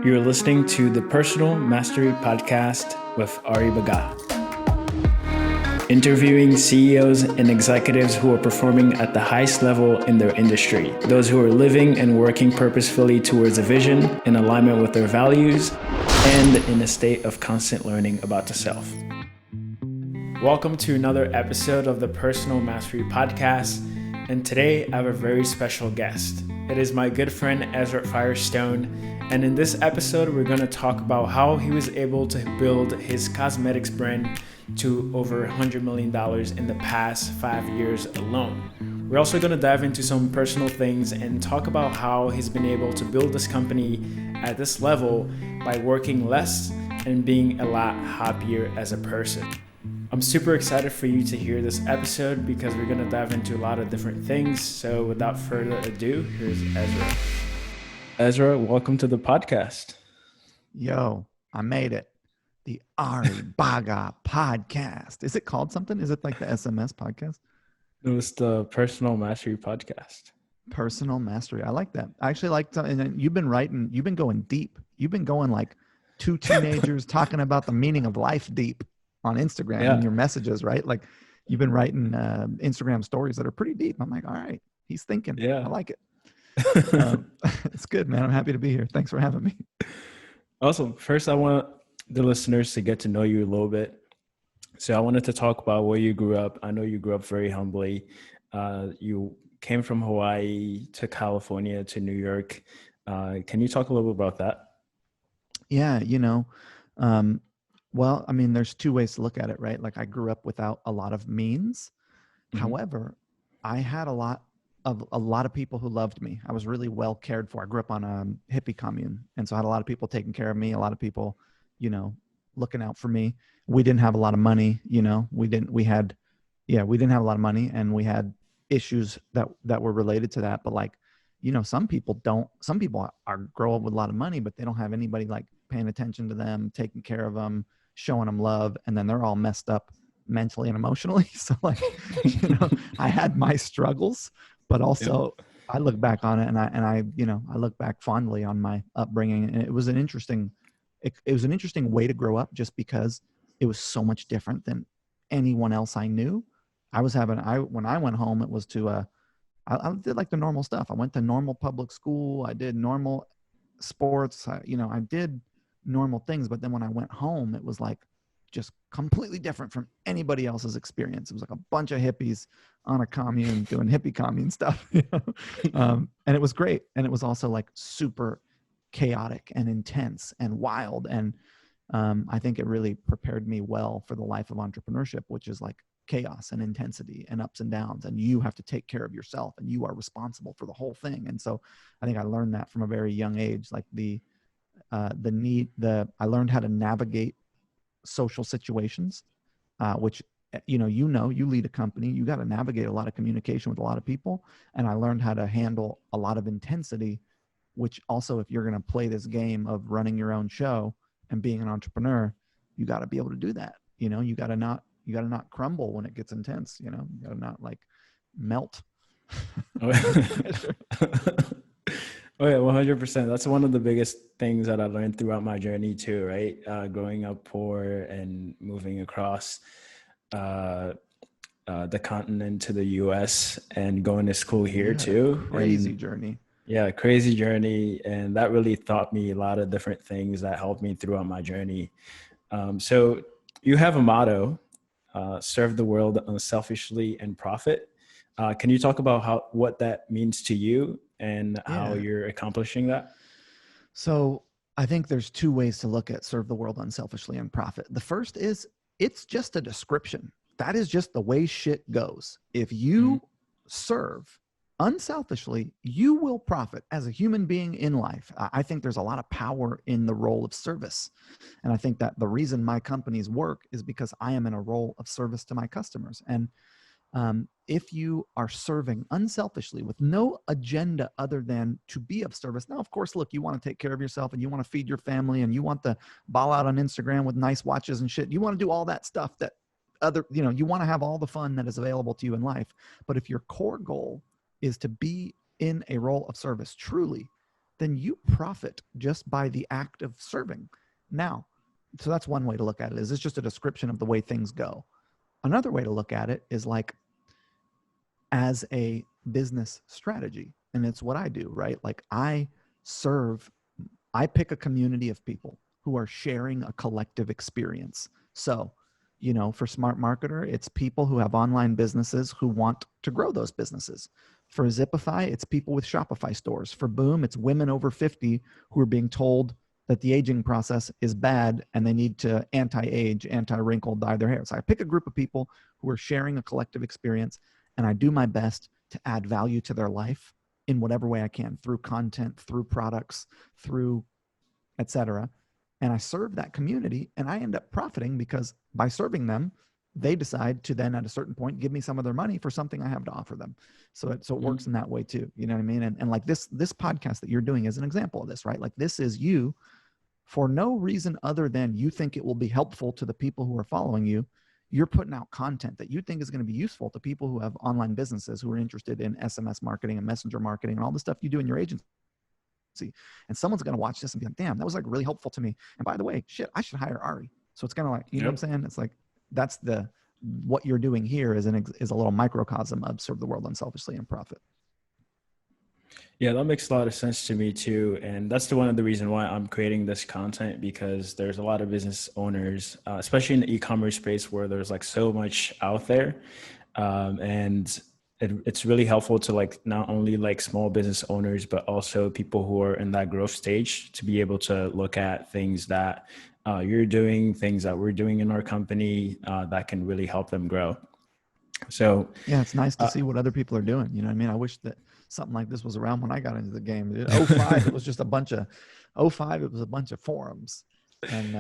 You're listening to the Personal Mastery Podcast with Ari Baga. Interviewing CEOs and executives who are performing at the highest level in their industry. Those who are living and working purposefully towards a vision in alignment with their values and in a state of constant learning about the self. Welcome to another episode of the Personal Mastery Podcast. And today I have a very special guest. It is my good friend Ezra Firestone. And in this episode, we're going to talk about how he was able to build his cosmetics brand to over $100 million in the past 5 years alone. We're also going to dive into some personal things and talk about how he's been able to build this company at this level by working less and being a lot happier as a person. I'm super excited for you to hear this episode because we're going to dive into a lot of different things. So without further ado, here's Ezra. Ezra, welcome to the podcast. Yo, I made it. The Ari Baga podcast. Is it called something? Is it like the SMS podcast? It was the Personal Mastery Podcast. Personal Mastery. I like that. I actually like, and you've been writing, you've been going deep. You've been going like two teenagers talking about the meaning of life deep on Instagram in your messages, right? Like you've been writing Instagram stories that are pretty deep. I'm like, all right, he's thinking. Yeah. I like it. It's good, man. I'm happy to be here. Thanks for having me. Awesome. First, I want the listeners to get to know you a little bit. So I wanted to talk about where you grew up. I know you grew up very humbly. You came from Hawaii to California to New York. Can you talk a little bit about that? Yeah, well, I mean, there's two ways to look at it, right? Like I grew up without a lot of means. Mm-hmm. However, I had a lot of people who loved me. I was really well cared for. I grew up on a hippie commune. And so I had a lot of people taking care of me, a lot of people, looking out for me. We didn't have a lot of money, we didn't have a lot of money and we had issues that were related to that. But some people grow up with a lot of money, but they don't have anybody like paying attention to them, taking care of them, showing them love. And then they're all messed up mentally and emotionally. So I had my struggles. But also, I look back on it, and I look back fondly on my upbringing, and it was an interesting way to grow up, just because it was so much different than anyone else I knew. When I went home, it was I did like the normal stuff. I went to normal public school. I did normal sports. I did normal things. But then when I went home, it was like just completely different from anybody else's experience. It was like a bunch of hippies on a commune doing hippie commune stuff, and it was great. And it was also like super chaotic and intense and wild. And I think it really prepared me well for the life of entrepreneurship, which is like chaos and intensity and ups and downs. And you have to take care of yourself and you are responsible for the whole thing. And so I think I learned that from a very young age, like I learned how to navigate social situations, which, you lead a company, you got to navigate a lot of communication with a lot of people. And I learned how to handle a lot of intensity, which also, if you're going to play this game of running your own show and being an entrepreneur, you got to be able to do that. You got to not crumble when it gets intense, you got to not like melt. Oh yeah, 100%. That's one of the biggest things that I learned throughout my journey too, right? Growing up poor and moving across the continent to the US and going to school here too. Crazy journey. Yeah, crazy journey. And that really taught me a lot of different things that helped me throughout my journey. So you have a motto, serve the world unselfishly and profit. Can you talk about what that means to you and how you're accomplishing that? So I think there's two ways to look at serve the world unselfishly and profit. The first is it's just a description. That is just the way shit goes. If you serve unselfishly, you will profit as a human being in life. I think there's a lot of power in the role of service. And I think that the reason my companies work is because I am in a role of service to my customers. And if you are serving unselfishly with no agenda other than to be of service. Now, of course, look, you want to take care of yourself and you want to feed your family and you want to ball out on Instagram with nice watches and shit. You want to do all that stuff that you want to have all the fun that is available to you in life. But if your core goal is to be in a role of service truly, then you profit just by the act of serving. Now, so that's one way to look at it, is it's just a description of the way things go. Another way to look at it is like as a business strategy. And it's what I do, right? Like I pick a community of people who are sharing a collective experience. So, for Smartmarketer, it's people who have online businesses who want to grow those businesses. For Zipify, it's people with Shopify stores. For Boom, it's women over 50 who are being told that the aging process is bad and they need to anti-age, anti-wrinkle, dye their hair. So I pick a group of people who are sharing a collective experience, and I do my best to add value to their life in whatever way I can, through content, through products, through etc. And I serve that community, and I end up profiting because by serving them, they decide to then at a certain point give me some of their money for something I have to offer them. So it works in that way too. You know what I mean? And like this podcast that you're doing is an example of this, right? Like this is you for no reason other than you think it will be helpful to the people who are following you. You're putting out content that you think is going to be useful to people who have online businesses, who are interested in SMS marketing and messenger marketing and all the stuff you do in your agency. And someone's going to watch this and be like, damn, that was like really helpful to me. And by the way, shit, I should hire Ari. So it's kind of like, you know what I'm saying? It's like, that's what you're doing here is a little microcosm of Serve the World Unselfishly and Profit. Yeah, that makes a lot of sense to me too. And that's one of the reasons why I'm creating this content, because there's a lot of business owners, especially in the e-commerce space, where there's like so much out there. And it's really helpful to like not only like small business owners, but also people who are in that growth stage to be able to look at things that you're doing, things that we're doing in our company that can really help them grow. So yeah, it's nice to see what other people are doing. You know what I mean? I wish that something like this was around when I got into the game. In 05, it was just a bunch of forums. And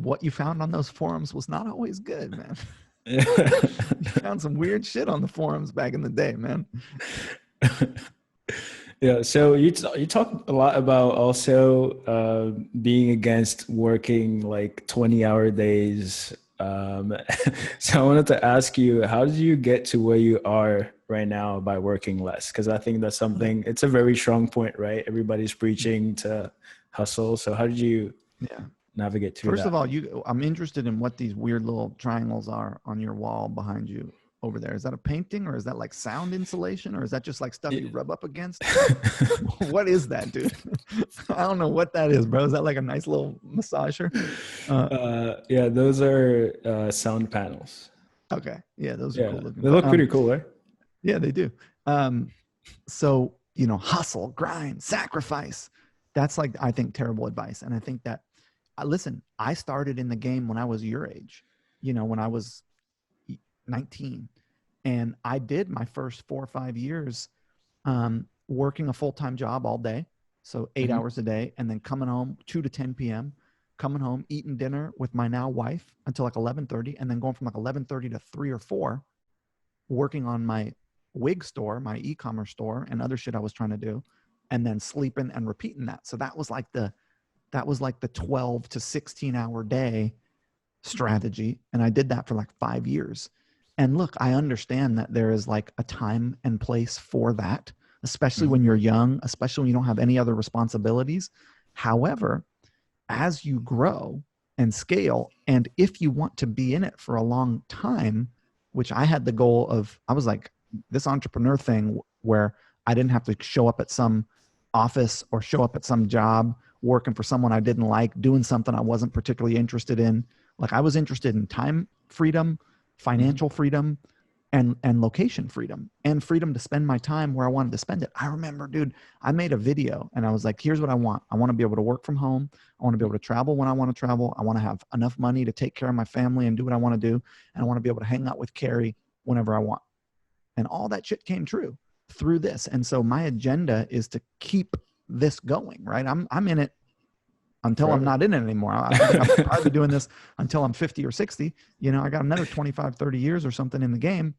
what you found on those forums was not always good, man. You found some weird shit on the forums back in the day, man. Yeah. So you talk a lot about also being against working like 20-hour days. So I wanted to ask you, how did you get to where you are right now by working less? Because I think that's something, it's a very strong point, right? Everybody's preaching to hustle. So how did you navigate through that? First of all, I'm interested in what these weird little triangles are on your wall behind you over there. Is that a painting, or is that like sound insulation, or is that just like stuff you rub up against? What is that, dude? I don't know what that is, bro. Is that like a nice little massager? Yeah, those are sound panels. Okay. Yeah, those are cool looking. They look pretty cool, right? Yeah, they do. So, hustle, grind, sacrifice. That's like, I think, terrible advice. And I think that, listen, I started in the game when I was your age, when I was 19. And I did my first 4 or 5 years working a full-time job all day. So 8 hours a day, and then coming home 2 to 10 p.m., coming home, eating dinner with my now wife until like 11:30, and then going from like 11:30 to 3 or 4, working on my wig store, my e-commerce store, and other shit I was trying to do, and then sleeping and repeating that. So that was like the 12 to 16 hour day strategy. And I did that for like 5 years. And look, I understand that there is like a time and place for that, especially when you're young, especially when you don't have any other responsibilities. However, as you grow and scale, and if you want to be in it for a long time, which I had the goal of, I was like, this entrepreneur thing where I didn't have to show up at some office or show up at some job working for someone I didn't like, doing something I wasn't particularly interested in. Like I was interested in time freedom, financial freedom, and location freedom, and freedom to spend my time where I wanted to spend it. I remember, dude, I made a video and I was like, here's what I want. I want to be able to work from home. I want to be able to travel when I want to travel. I want to have enough money to take care of my family and do what I want to do. And I want to be able to hang out with Carrie whenever I want. And all that shit came true through this. And so my agenda is to keep this going, right? I'm in it until I'm not in it anymore. I'll probably be doing this until I'm 50 or 60. I got another 25, 30 years or something in the game.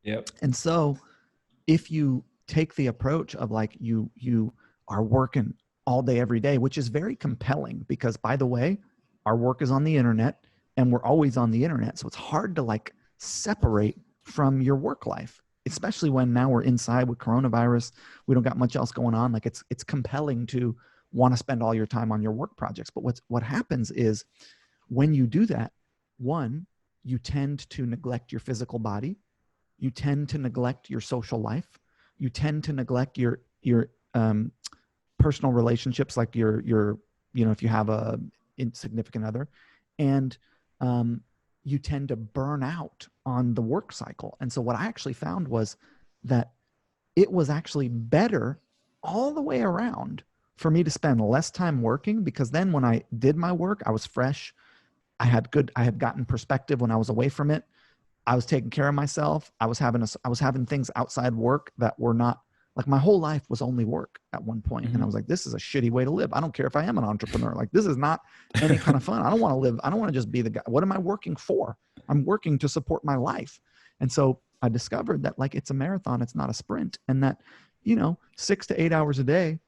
Yep. And so if you take the approach of like you are working all day, every day, which is very compelling because, by the way, our work is on the internet and we're always on the internet. So it's hard to like separate from your work life. especially when now we're inside with coronavirus, we don't got much else going on. Like it's compelling to want to spend all your time on your work projects. But what happens is when you do that, one, you tend to neglect your physical body. You tend to neglect your social life. You tend to neglect your personal relationships, like if you have a insignificant other, and you tend to burn out on the work cycle. And so what I actually found was that it was actually better all the way around for me to spend less time working, because then when I did my work, I was fresh. I had gotten perspective when I was away from it. I was taking care of myself. I was having things outside work that were not, like, my whole life was only work at one point. And I was like, this is a shitty way to live. I don't care if I am an entrepreneur. Like, this is not any kind of fun. I don't want to live. I don't want to just be the guy. What am I working for? I'm working to support my life. And so I discovered that, like, it's a marathon. It's not a sprint. And that, 6 to 8 hours a day,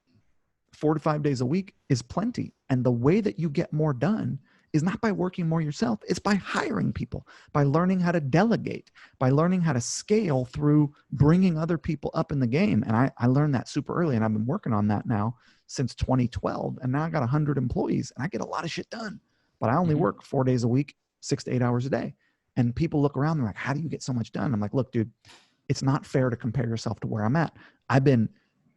4 to 5 days a week is plenty. And the way that you get more done is not by working more yourself. It's by hiring people, by learning how to delegate, by learning how to scale through bringing other people up in the game. And I learned that super early, and I've been working on that now since 2012. And now I got 100 employees, and I get a lot of shit done, but I only work 4 days a week, 6 to 8 hours a day. And people look around, they're like, how do you get so much done? I'm like, look, dude, it's not fair to compare yourself to where I'm at. I've been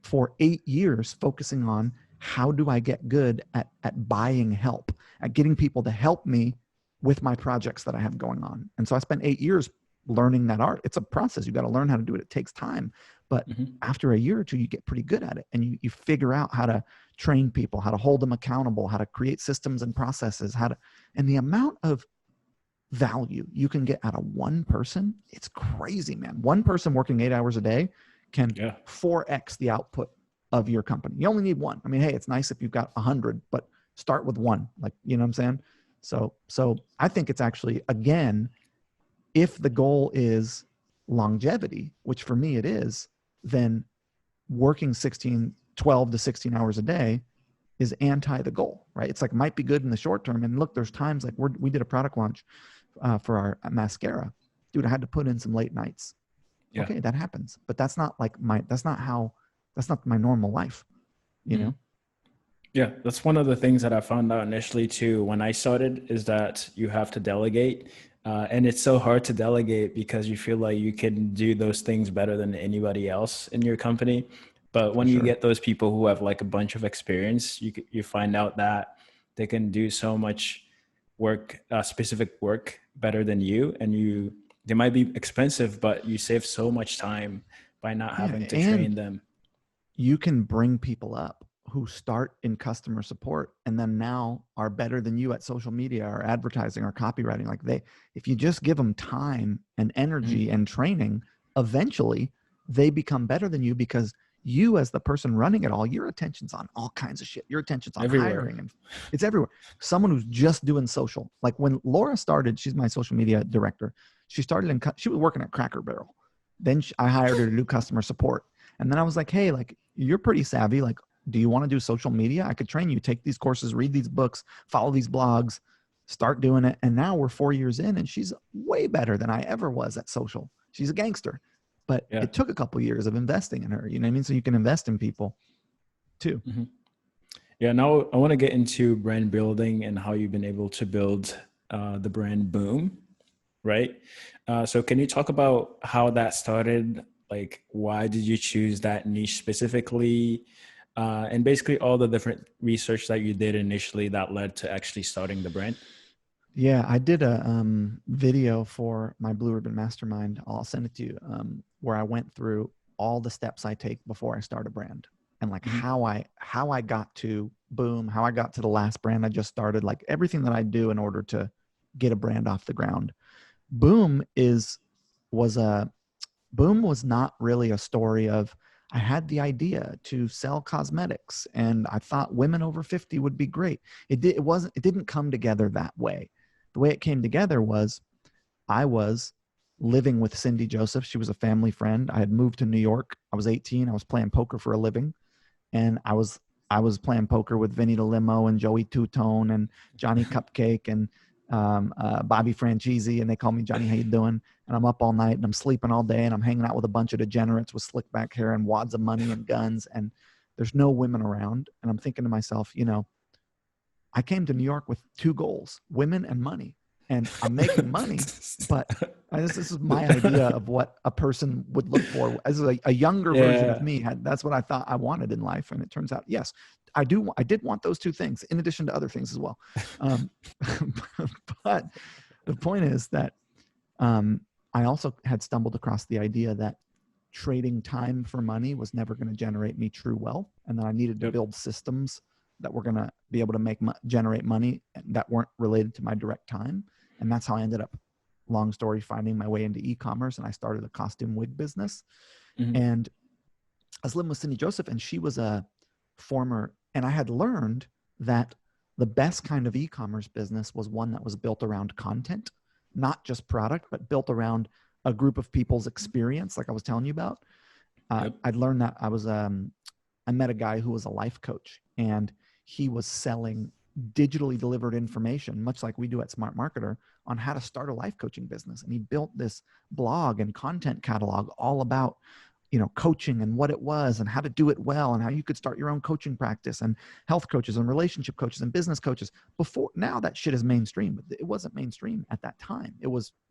for 8 years focusing on how do I get good at buying help, at getting people to help me with my projects that I have going on. And so I spent 8 years learning that art. It's a process. You got to learn how to do it. It takes time. But after a year or two, you get pretty good at it. And you figure out how to train people, how to hold them accountable, how to create systems and processes, and the amount of value you can get out of one person, it's crazy, man. One person working 8 hours a day can 4x the output of your company. You only need one. I mean, hey, it's nice if you've got 100, but start with one. Like, you know what I'm saying? So I think it's actually, again, if the goal is longevity, which for me it is, then working 12 to 16 hours a day is anti the goal, right? It's like, might be good in the short term. And look, there's times like we did a product launch for our mascara. Dude, I had to put in some late nights. Yeah. Okay, that happens. But that's not like that's not my normal life, you know? Yeah, that's one of the things that I found out initially too when I started, is that you have to delegate. And it's so hard to delegate because you feel like you can do those things better than anybody else in your company. But when you get those people who have like a bunch of experience, you find out that they can do so much work, specific work, better than you. And they might be expensive, but you save so much time by not having to train them. You can bring people up who start in customer support and then now are better than you at social media or advertising or copywriting. Like, if you just give them time and energy and training, eventually they become better than you, because you, as the person running it all, your attention's on all kinds of shit. Your attention's on hiring, and it's everywhere. Someone who's just doing social. Like when Laura started, she's my social media director. She started she was working at Cracker Barrel. Then I hired her to do customer support. And then I was like, hey, like, you're pretty savvy. Like, do you want to do social media? I could train you, take these courses, read these books, follow these blogs, start doing it. And now we're 4 years in, and she's way better than I ever was at social. She's a gangster, but it took a couple of years of investing in her. You know what I mean? So you can invest in people too. Yeah. Now I want to get into brand building and how you've been able to build the brand Boom. Right. So can you talk about how that started? Like, why did you choose that niche specifically? And basically all the different research that you did initially that led to actually starting the brand. Yeah, I did a video for my Blue Ribbon Mastermind. I'll send it to you, where I went through all the steps I take before I start a brand, and like how I got to Boom, how I got to the last brand I just started, like everything that I do in order to get a brand off the ground. Boom was not really a story of, I had the idea to sell cosmetics and I thought women over 50 would be great. It didn't come together that way. The way it came together was, I was living with Cindy Joseph. She was a family friend. I had moved to New York. I was 18. I was playing poker for a living. And I was playing poker with Vinny the Limo and Joey Two-Tone and Johnny Cupcake and Bobby Franchise, and they call me Johnny, how you doing? And I'm up all night and I'm sleeping all day and I'm hanging out with a bunch of degenerates with slick back hair and wads of money and guns, and there's no women around. And I'm thinking to myself, I came to New York with two goals, women and money. And I'm making money, but this is my idea of what a person would look for. As a younger version of me, that's what I thought I wanted in life. And it turns out, yes, I did want those two things in addition to other things as well. But the point is that I also had stumbled across the idea that trading time for money was never going to generate me true wealth. And that I needed to build systems that were going to be able to generate money that weren't related to my direct time. And that's how I ended up, long story, finding my way into e-commerce. And I started a costume wig business. And I was living with Cindy Joseph, and she was a former, and I had learned that the best kind of e-commerce business was one that was built around content, not just product, but built around a group of people's experience, like I was telling you about. I'd learned that I met a guy who was a life coach, and he was selling digitally delivered information, much like we do at Smartmarketer, on how to start a life coaching business. And he built this blog and content catalog all about, coaching and what it was and how to do it well and how you could start your own coaching practice, and health coaches and relationship coaches and business coaches. Now that shit is mainstream, but it wasn't mainstream at that time.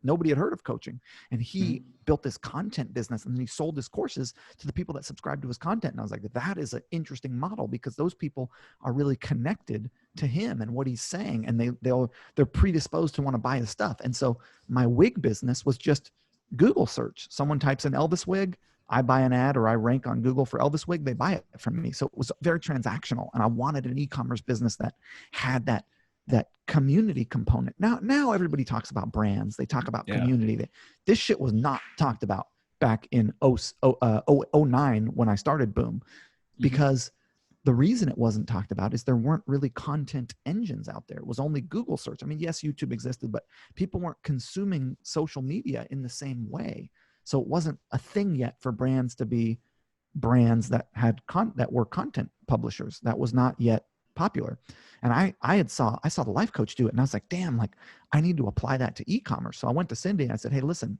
Nobody had heard of coaching. And he built this content business, and then he sold his courses to the people that subscribed to his content. And I was like, that is an interesting model, because those people are really connected to him and what he's saying. And they're predisposed to want to buy his stuff. And so my wig business was just Google search. Someone types in Elvis wig, I buy an ad, or I rank on Google for Elvis wig, they buy it from me. So it was very transactional. And I wanted an e-commerce business that had that community component. Now everybody talks about brands. They talk about community. This shit was not talked about back in 09 when I started Boom, because the reason it wasn't talked about is there weren't really content engines out there. It was only Google search. I mean, yes, YouTube existed, but people weren't consuming social media in the same way. So it wasn't a thing yet for brands to be brands that had that were content publishers. That was not yet popular. And I saw the life coach do it, and I was like, damn, like I need to apply that to e-commerce. So I went to Cindy and I said, hey, listen,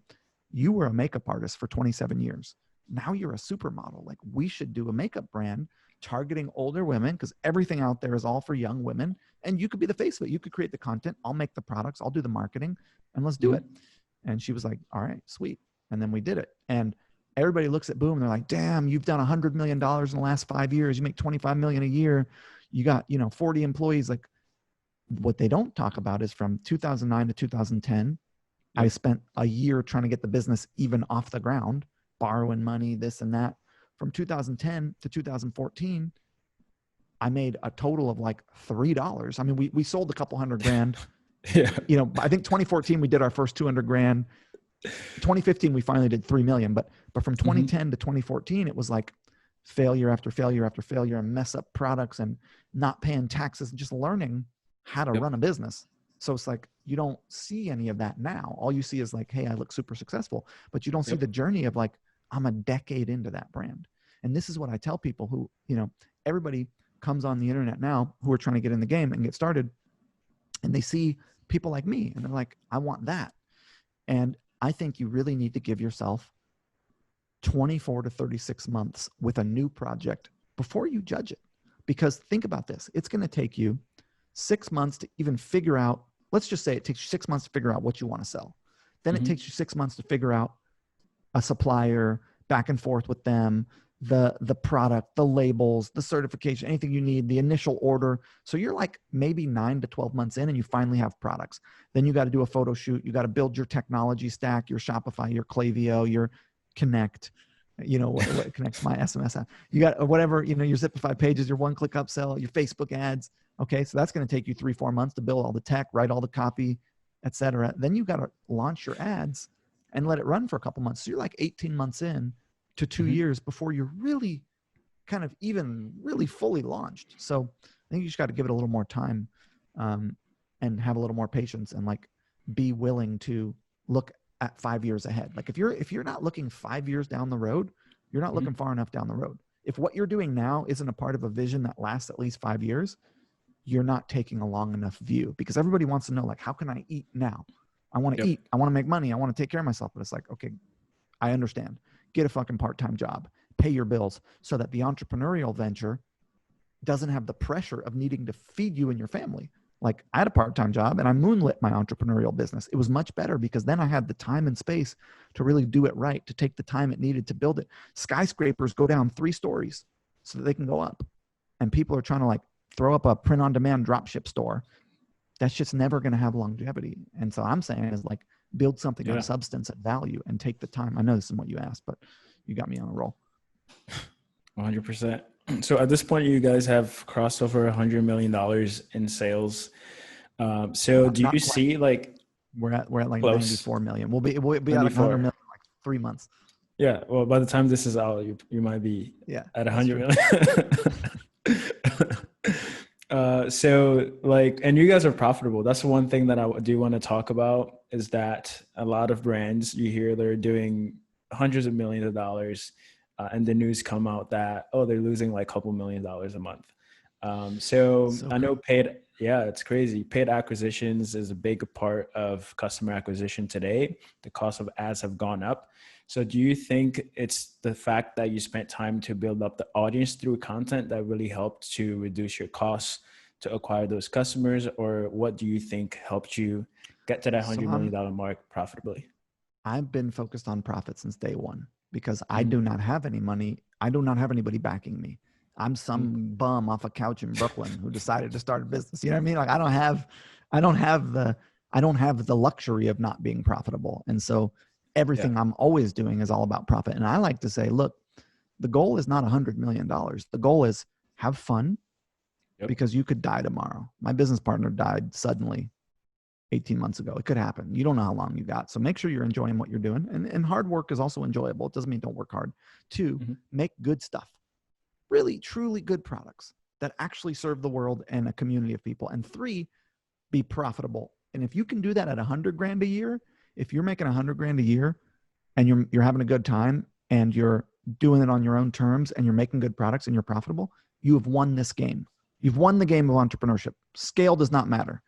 you were a makeup artist for 27 years. Now you're a supermodel. Like, we should do a makeup brand targeting older women, because everything out there is all for young women. And you could be the face of it. You could create the content. I'll make the products. I'll do the marketing, and let's do it. And she was like, all right, sweet. And then we did it. And everybody looks at Boom and they're like, damn, you've done $100 million in the last 5 years. You make $25 million a year. You got, 40 employees. Like, what they don't talk about is from 2009 to 2010, I spent a year trying to get the business even off the ground, borrowing money, this and that. From 2010 to 2014, I made a total of like $3. I mean, we sold a couple $100,000. I think 2014, we did our first $200,000. 2015, we finally did 3 million. But from 2010 to 2014, it was like failure after failure after failure, and mess up products and not paying taxes and just learning how to run a business. So it's like, you don't see any of that now. All you see is like, hey, I look super successful, but you don't see the journey of like, I'm a decade into that brand. And this is what I tell people who, everybody comes on the internet now who are trying to get in the game and get started, and they see people like me and they're like, I want that. And I think you really need to give yourself 24 to 36 months with a new project before you judge it. Because think about this, it's going to take you 6 months to even figure out, let's just say it takes you 6 months to figure out what you want to sell. Then it takes you 6 months to figure out a supplier, back and forth with them, the product, the labels, the certification, anything you need, the initial order. So you're like maybe 9 to 12 months in, and you finally have products. Then you got to do a photo shoot. You got to build your technology stack, your Shopify, your Klaviyo, your Connect, what connects my SMS app. You got whatever, your Zipify pages, your one-click upsell, your Facebook ads. Okay. So that's going to take you 3-4 months to build all the tech, write all the copy, etc. Then you got to launch your ads and let it run for a couple months. So you're like 18 months in to 2 years before you're really kind of even really fully launched. So I think you just got to give it a little more time, and have a little more patience, and like be willing to look at 5 years ahead. Like if you're not looking 5 years down the road, you're not looking far enough down the road. If what you're doing now isn't a part of a vision that lasts at least 5 years, you're not taking a long enough view, because everybody wants to know, like, how can I eat now? I want to Yep. eat. I want to make money. I want to take care of myself. But it's like, okay, I understand. Get a fucking part-time job, pay your bills, so that the entrepreneurial venture doesn't have the pressure of needing to feed you and your family. Like, I had a part-time job and I moonlit my entrepreneurial business. It was much better because then I had the time and space to really do it right, to take the time it needed to build it. Skyscrapers go down 3 stories so that they can go up. And people are trying to like throw up a print-on-demand dropship store. That's just never going to have longevity. And so I'm saying is like, build something of substance and value and take the time. I know this isn't what you asked, but you got me on a roll. 100%. So at this point, you guys have crossed over $100 million in sales. So do you see like we're at like close. 94 million. We'll be at 100 million in like 3 months. Yeah. Well, by the time this is out, you might be at 100 million. So like, and you guys are profitable. That's one thing that I do want to talk about, is that a lot of brands you hear they're doing hundreds of millions of dollars, and the news come out that, oh, they're losing like a couple $1 million a month. So I know it's crazy. Paid acquisitions is a big part of customer acquisition today. The cost of ads have gone up. So do you think it's the fact that you spent time to build up the audience through content that really helped to reduce your costs to acquire those customers? Or what do you think helped you get to that $100 million mark profitably? I've been focused on profit since day one, because I do not have any money. I do not have anybody backing me. I'm some bum off a couch in Brooklyn who decided to start a business. You know what I mean? Like, I don't have the luxury of not being profitable. And so everything I'm always doing is all about profit. And I like to say, look, the goal is not $100 million. The goal is have fun, because you could die tomorrow. My business partner died suddenly 18 months ago. It could happen. You don't know how long you got. So make sure you're enjoying what you're doing. And hard work is also enjoyable. It doesn't mean don't work hard. 2, make good stuff. Really, truly good products that actually serve the world and a community of people. And 3, be profitable. And if you can do that at $100,000 a year, if you're making $100,000 a year and you're having a good time and you're doing it on your own terms and you're making good products and you're profitable, you have won this game. You've won the game of entrepreneurship. Scale does not matter.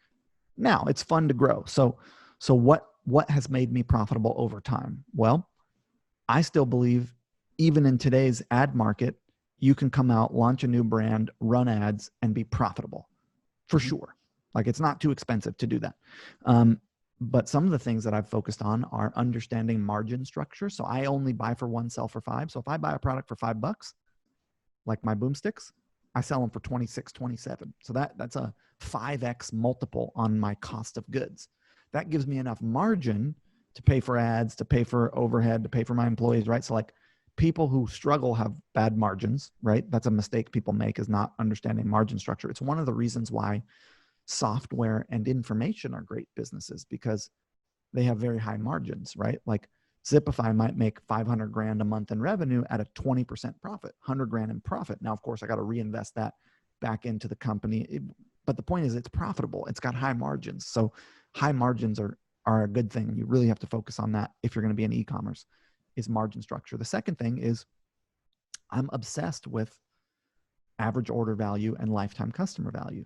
Now it's fun to grow. So what has made me profitable over time? Well, I still believe even in today's ad market, you can come out, launch a new brand, run ads, and be profitable for sure. Like, it's not too expensive to do that. But some of the things that I've focused on are understanding margin structure. So I only buy for 1, sell for 5. So if I buy a product for $5, like my boomsticks, I sell them for 26, 27. So that's a 5x multiple on my cost of goods. That gives me enough margin to pay for ads, to pay for overhead, to pay for my employees, right? So like, people who struggle have bad margins, right? That's a mistake people make, is not understanding margin structure. It's one of the reasons why software and information are great businesses, because they have very high margins, right? Like Zipify might make 500 grand a month in revenue at a 20% profit, 100 grand in profit. Now, of course, I got to reinvest that back into the company. But the point is, it's profitable. It's got high margins. So high margins are a good thing. You really have to focus on that if you're going to be in e-commerce, is margin structure. The second thing is, I'm obsessed with average order value and lifetime customer value.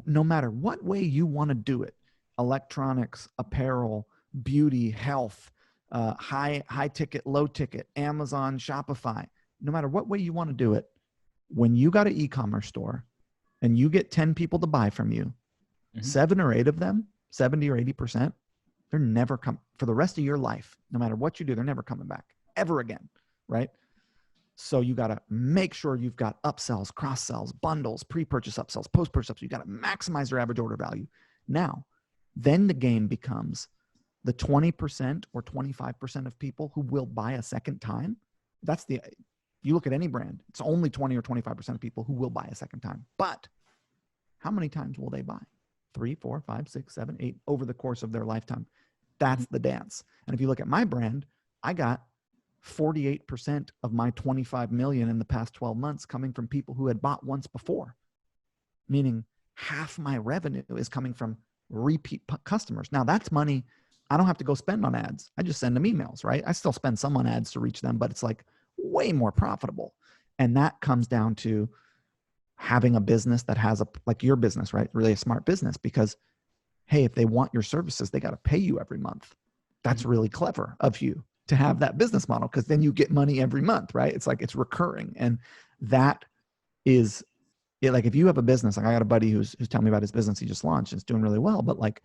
No matter what way you want to do it, electronics, apparel, beauty, health, high ticket, low ticket, Amazon, Shopify, no matter what way you want to do it, when you got an e-commerce store and you get 10 people to buy from you, 7 or 8 of them, 70 or 80%, they're never come for the rest of your life. No matter what you do, they're never coming back ever again, right? So you got to make sure you've got upsells, cross sells, bundles, pre-purchase upsells, post-purchase upsells. You got to maximize your average order value. Now, then the game becomes the 20% or 25% of people who will buy a second time. You look at any brand, it's only 20 or 25% of people who will buy a second time. But how many times will they buy? 3, 4, 5, 6, 7, 8 over the course of their lifetime. That's the dance. And if you look at my brand, I got 48% of my 25 million in the past 12 months coming from people who had bought once before, meaning half my revenue is coming from repeat customers. Now that's money I don't have to go spend on ads. I just send them emails, right? I still spend some on ads to reach them, but it's like way more profitable. And that comes down to having a business that has like your business, right? Really a smart business, because hey, if they want your services, they got to pay you every month. That's really clever of you to have that business model, because then you get money every month, right? It's like it's recurring. And that is it. Like if you have a business, like I got a buddy who's telling me about his business he just launched, it's doing really well, but like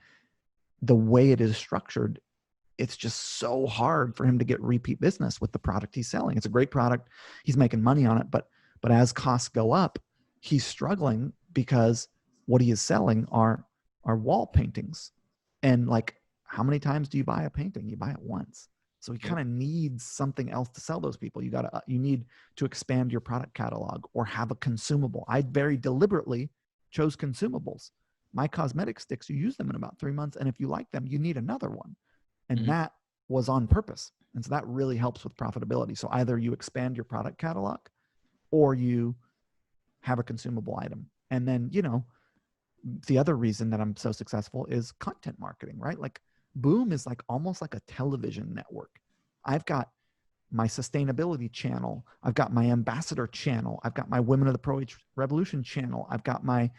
the way it is structured, it's just so hard for him to get repeat business with the product he's selling. It's a great product. He's making money on it, but as costs go up, he's struggling because what he is selling are wall paintings. And like, how many times do you buy a painting? You buy it once. So he kind of needs something else to sell those people. You need to expand your product catalog or have a consumable. I very deliberately chose consumables. My cosmetic sticks, you use them in about 3 months. And if you like them, you need another one. And that was on purpose. And so that really helps with profitability. So either you expand your product catalog or you have a consumable item. And then, you know, the other reason that I'm so successful is content marketing, right? Like Boom is like almost like a television network. I've got my sustainability channel. I've got my ambassador channel. I've got my Women of the Pro Age Revolution channel. I've got my,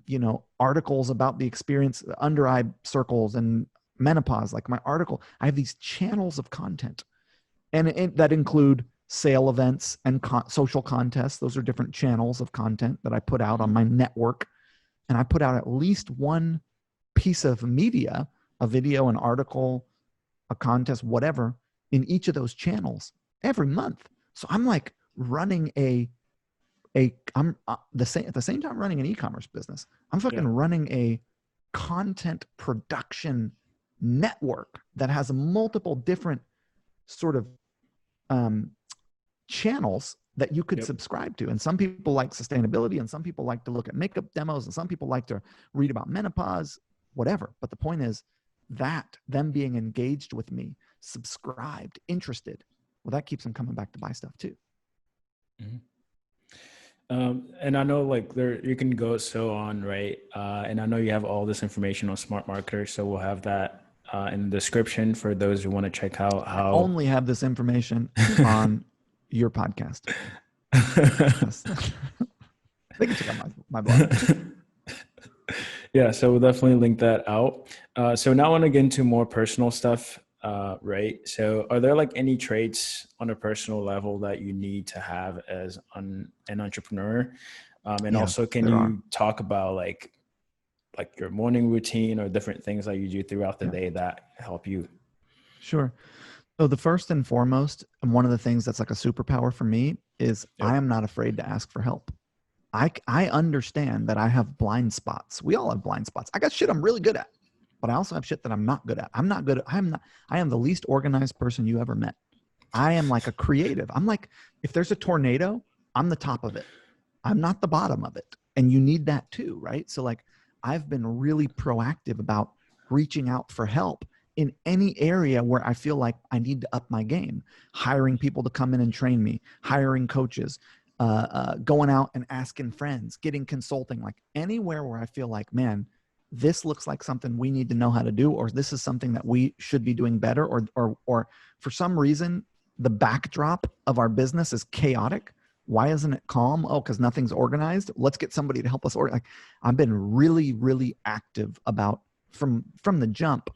you know, articles about the experience, under eye circles and menopause, like my article. I have these channels of content, and that include sale events and social contests. Those are different channels of content that I put out on my network. And I put out at least one piece of media, a video, an article, a contest, whatever, in each of those channels every month. So I'm like running I'm at the same time running an e-commerce business. I'm fucking running a content production network that has multiple different sort of channels that you could subscribe to. And some people like sustainability, and some people like to look at makeup demos, and some people like to read about menopause, whatever. But the point is that them being engaged with me, subscribed, interested, well, that keeps them coming back to buy stuff too. And I know like you can go so on, right? And I know you have all this information on Smartmarketer, so we'll have that in the description for those who want to check out how. I only have this information on your podcast. They can check out my blog. Yeah, so we'll definitely link that out. So now I want to get into more personal stuff, right? So are there like any traits on a personal level that you need to have as an entrepreneur? And also, can you talk about like your morning routine or different things that you do throughout the day that help you? Sure. So the first and foremost, and one of the things that's like a superpower for me is I am not afraid to ask for help. I understand that I have blind spots. We all have blind spots. I got shit I'm really good at, but I also have shit that I'm not good at. I am the least organized person you ever met. I am like a creative. I'm like, if there's a tornado, I'm the top of it. I'm not the bottom of it. And you need that too, right? So like, I've been really proactive about reaching out for help in any area where I feel like I need to up my game, hiring people to come in and train me, hiring coaches, going out and asking friends, getting consulting, like anywhere where I feel like, man, this looks like something we need to know how to do, or this is something that we should be doing better, or for some reason, the backdrop of our business is chaotic. Why isn't it calm? Oh, because nothing's organized. Let's get somebody to help us organize. Like, I've been really, really active about from the jump,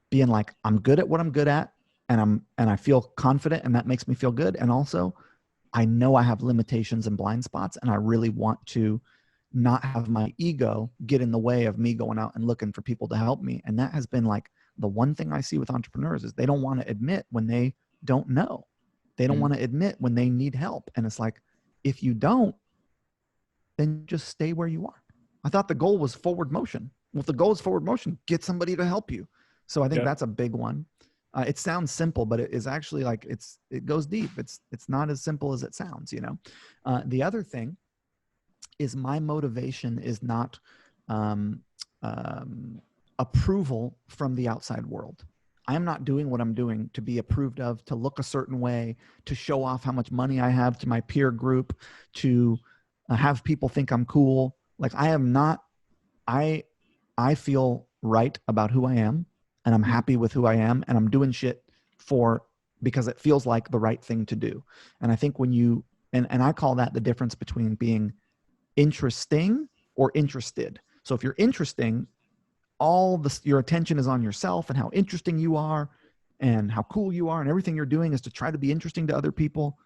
being like, I'm good at what I'm good at, and I feel confident, and that makes me feel good. And also, I know I have limitations and blind spots, and I really want to not have my ego get in the way of me going out and looking for people to help me. And that has been like the one thing I see with entrepreneurs is they don't want to admit when they don't know. They don't want to admit when they need help. And it's like, if you don't, then just stay where you are. I thought the goal was forward motion. Well, if the goal is forward motion, get somebody to help you. So I think that's a big one. It sounds simple, but it is actually like it goes deep. It's not as simple as it sounds, you know. The other thing is my motivation is not approval from the outside world. I'm not doing what I'm doing to be approved of, to look a certain way, to show off how much money I have to my peer group, to have people think I'm cool. Like I am not, I feel right about who I am, and I'm happy with who I am, and I'm doing shit because it feels like the right thing to do. And I think when you, and I call that the difference between being interesting or interested. So if you're interesting, your attention is on yourself and how interesting you are and how cool you are, and everything you're doing is to try to be interesting to other people.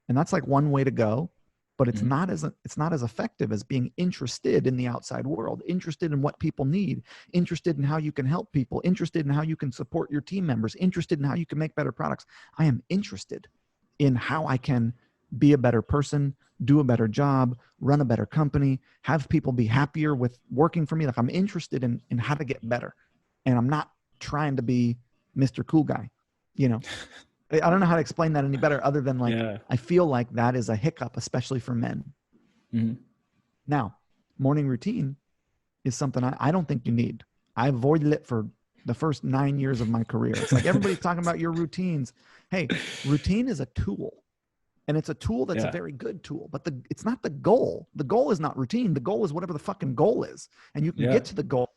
And that's like one way to go, but it's not as effective as being interested in the outside world, interested in what people need, interested in how you can help people, interested in how you can support your team members, interested in how you can make better products. I am interested in how I can be a better person, do a better job, run a better company, have people be happier with working for me. Like I'm interested in how to get better. And I'm not trying to be Mr. Cool Guy, you know. I don't know how to explain that any better other than like, I feel like that is a hiccup, especially for men. Now, morning routine is something I don't think you need. I avoided it for the first 9 years of my career. It's like everybody's talking about your routines. Hey, routine is a tool. And it's a tool that's a very good tool, but it's not the goal. The goal is not routine. The goal is whatever the fucking goal is. And you can get to the goal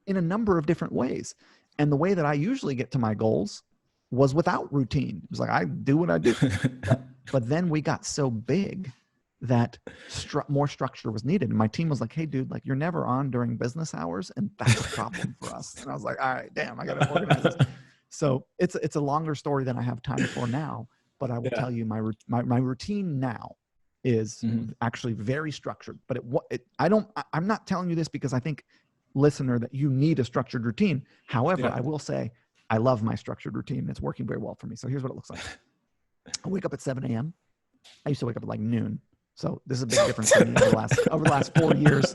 in a number of different ways. And the way that I usually get to my goals was without routine. It was like, I do what I do. But then we got so big that more structure was needed. And my team was like, hey dude, like you're never on during business hours. And that's a problem for us. And I was like, all right, damn, I got to organize this. So it's a longer story than I have time for now. But I will tell you my routine now is actually very structured. But I'm not telling you this because I think, listener, that you need a structured routine. However, I will say I love my structured routine. It's working very well for me. So here's what it looks like. I wake up at 7 a.m. I used to wake up at like noon. So this is a big difference for me over the last 4 years.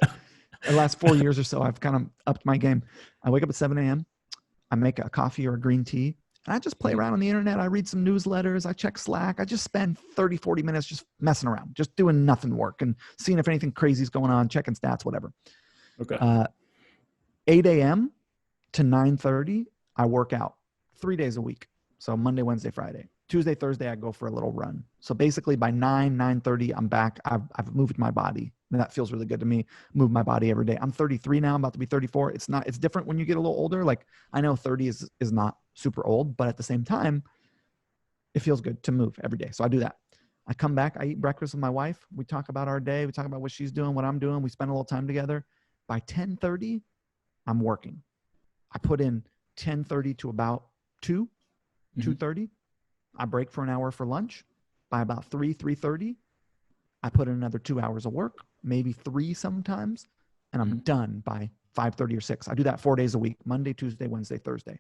The last 4 years or so, I've kind of upped my game. I wake up at 7 a.m. I make a coffee or a green tea. And I just play around on the internet. I read some newsletters. I check Slack. I just spend 30, 40 minutes just messing around, just doing nothing work and seeing if anything crazy is going on, checking stats, whatever. Okay. 8 a.m. to 9:30, I work out 3 days a week. So Monday, Wednesday, Friday. Tuesday, Thursday, I go for a little run. So basically by 9:30, I'm back. I've moved my body. And that feels really good to me. Move my body every day. I'm 33 now. I'm about to be 34. It's different when you get a little older. Like I know 30 is not super old, but at the same time, it feels good to move every day. So I do that. I come back. I eat breakfast with my wife. We talk about our day. We talk about what she's doing, what I'm doing. We spend a little time together. By 10:30, I'm working. I put in 10:30 to about 2:30. I break for an hour for lunch. By about 3:30, I put in another 2 hours of work, maybe 3 sometimes, and I'm done by 5:30 or 6. I do that 4 days a week, Monday, Tuesday, Wednesday, Thursday.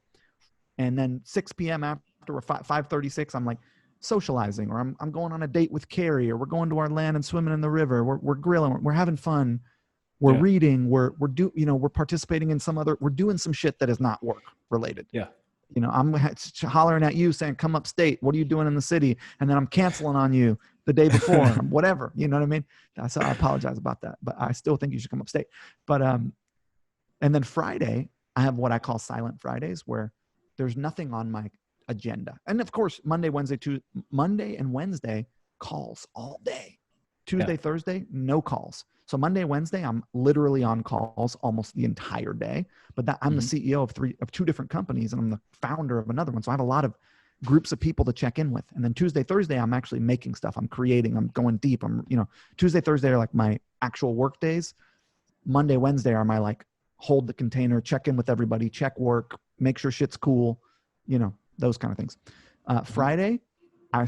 And then 6 p.m. after 5:36, I'm like socializing, or I'm going on a date with Carrie, or we're going to our land and swimming in the river. We're grilling, we're having fun. We're reading, we're participating in we're doing some shit that is not work related. Yeah. You know, I'm hollering at you saying, come upstate. What are you doing in the city? And then I'm canceling on you the day before, whatever, you know what I mean? So I apologize about that, but I still think you should come upstate. But, and then Friday, I have what I call silent Fridays, where there's nothing on my agenda. And of course, Monday and Wednesday calls all day. Tuesday, Thursday, no calls. So Monday, Wednesday, I'm literally on calls almost the entire day, but I'm the CEO of 2 different companies, and I'm the founder of another one. So I have a lot of groups of people to check in with. And then Tuesday, Thursday, I'm actually making stuff. I'm creating, I'm going deep. Tuesday, Thursday are like my actual work days. Monday, Wednesday are my like hold the container, check in with everybody, check work, make sure shit's cool, those kind of things. Friday, a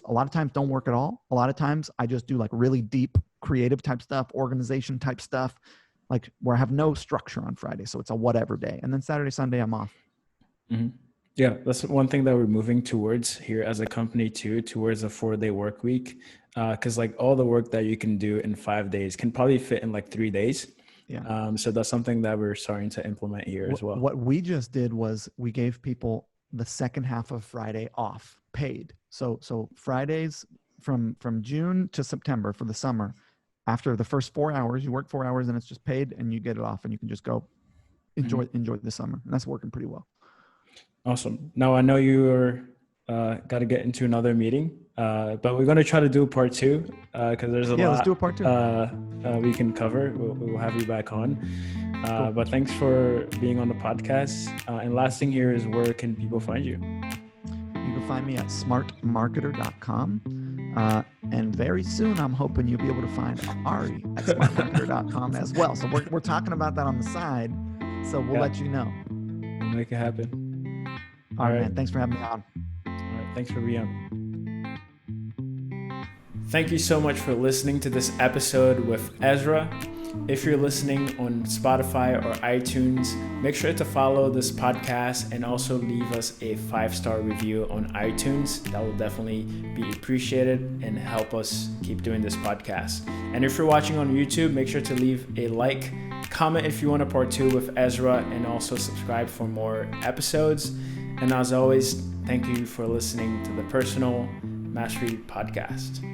lot of times don't work at all. A lot of times I just do like really deep creative type stuff, organization type stuff, like where I have no structure on Friday. So it's a whatever day. And then Saturday, Sunday, I'm off. Yeah, that's one thing that we're moving towards here as a company too, towards a 4-day work week. Because like all the work that you can do in 5 days can probably fit in like 3 days. Yeah. So that's something that we're starting to implement here as well. What we just did was we gave people the second half of Friday off, paid. So Fridays from June to September for the summer, after the first 4 hours, you work 4 hours and it's just paid and you get it off and you can just go enjoy the summer. And that's working pretty well. Awesome. Now I know you're got to get into another meeting, but we're going to try to do part 2 because there's a lot. Let's do a part 2. We can cover. We'll have you back on. Cool. But thanks for being on the podcast. And last thing here is, where can people find you? You can find me at smartmarketer.com. And very soon, I'm hoping you'll be able to find Ari at smartmarketer.com as well. So we're talking about that on the side. So we'll let you know. We'll make it happen. All right, man. Thanks for having me on. All right. Thanks for being on. Thank you so much for listening to this episode with Ezra. If you're listening on Spotify or iTunes, make sure to follow this podcast and also leave us a 5-star review on iTunes. That will definitely be appreciated and help us keep doing this podcast. And if you're watching on YouTube, make sure to leave a like, comment if you want a part 2 with Ezra, and also subscribe for more episodes. And as always, thank you for listening to the Personal Mastery Podcast.